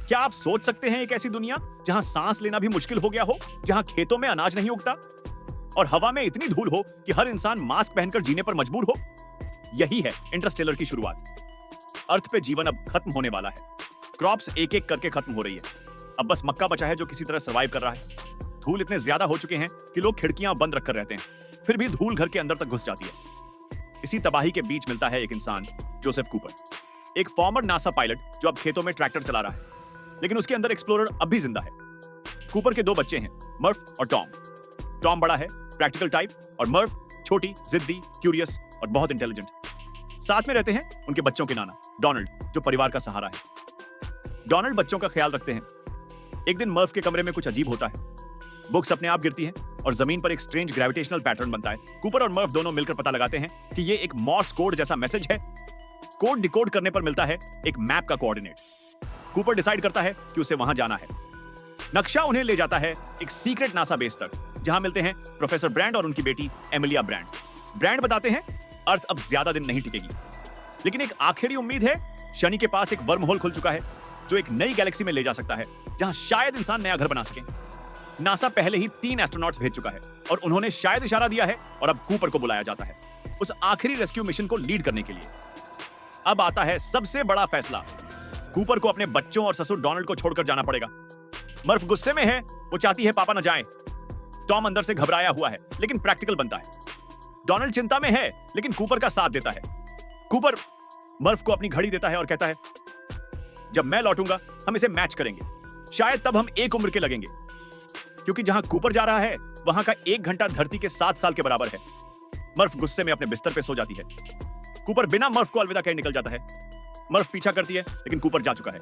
क्या आप सोच सकते हैं एक ऐसी दुनिया जहां सांस लेना भी मुश्किल हो गया हो, जहां खेतों में अनाज नहीं उगता और हवा में इतनी धूल हो कि हर इंसान मास्क पहनकर जीने पर मजबूर हो? यही है इंटरस्टेलर की शुरुआत। अर्थ पे जीवन अब खत्म होने वाला है। क्रॉप्स एक एक करके खत्म हो रही है। अब बस मक्का बचा है जो किसी तरह सर्वाइव कर रहा है। धूल इतने ज्यादा हो चुके हैं कि लोग खिड़कियां बंद रखकर रहते हैं, फिर भी धूल घर के अंदर तक घुस जाती है। इसी तबाही के बीच मिलता है एक इंसान, जोसेफ कूपर, एक फॉर्मर नासा पायलट जो अब खेतों में ट्रैक्टर चला रहा है, लेकिन उसके अंदर एक्सप्लोरर अब भी जिंदा है। कूपर के दो बच्चे हैं, मर्फ और टॉम। टॉम बड़ा है, प्रैक्टिकल टाइप, और मर्फ छोटी, जिद्दी, क्यूरियस और बहुत इंटेलिजेंट। साथ में रहते हैं उनके बच्चों के नाना, डोनाल्ड, जो परिवार का सहारा है। डोनाल्ड बच्चों का ख्याल रखते हैं। एक दिन मर्फ के कमरे में कुछ अजीब होता है। बुक्स अपने आप गिरती हैं और जमीन पर एक स्ट्रेंज ग्रेविटेशनल पैटर्न बनता है। कूपर और मर्फ दोनों मिलकर पता लगाते हैं कि ये एक मॉर्स कोड जैसा मैसेज है। कोड डिकोड करने पर मिलता है एक मैप का कोऑर्डिनेट। कूपर डिसाइड करता है कि उसे वहां जाना है। नक्शा उन्हें ले जाता है एक सीक्रेट नासा बेस तक, जहां मिलते हैं प्रोफेसर ब्रैंड और उनकी बेटी एमिलिया ब्रैंड। ब्रैंड बताते हैं अर्थ अब ज्यादा दिन नहीं टिकेगी, लेकिन एक आखिरी उम्मीद है। शनि के पास एक वर्म होल खुल चुका है जो एक नई गैलेक्सी में ले जा सकता है, जहां शायद इंसान नया घर बना सके। नासा पहले ही 3 एस्ट्रोनॉट्स भेज चुका है और उन्होंने शायद इशारा दिया है, और अब कूपर को बुलाया जाता है उस आखिरी रेस्क्यू मिशन को लीड करने के लिए। अब आता है सबसे बड़ा फैसला। कूपर को अपने बच्चों और ससुर डोनाल्ड को छोड़कर जाना पड़ेगा। मर्फ गुस्से में है, वो चाहती है पापा न जाएं। टॉम अंदर से घबराया हुआ है लेकिन प्रैक्टिकल बनता है। डोनाल्ड चिंता में है लेकिन कूपर का साथ देता है। कूपर मर्फ को अपनी घड़ी देता है और कहता है, जब मैं लौटूंगा हम इसे मैच करेंगे। शायद तब हम एक उम्र के लगेंगे, क्योंकि जहां कूपर जा रहा है वहां का 1 घंटा धरती के 7 साल के बराबर है। मर्फ गुस्से में अपने बिस्तर पे सो जाती है। कूपर बिना मर्फ को अलविदा कहे निकल जाता है। मर्फ पीछा करती है लेकिन कूपर जा चुका है।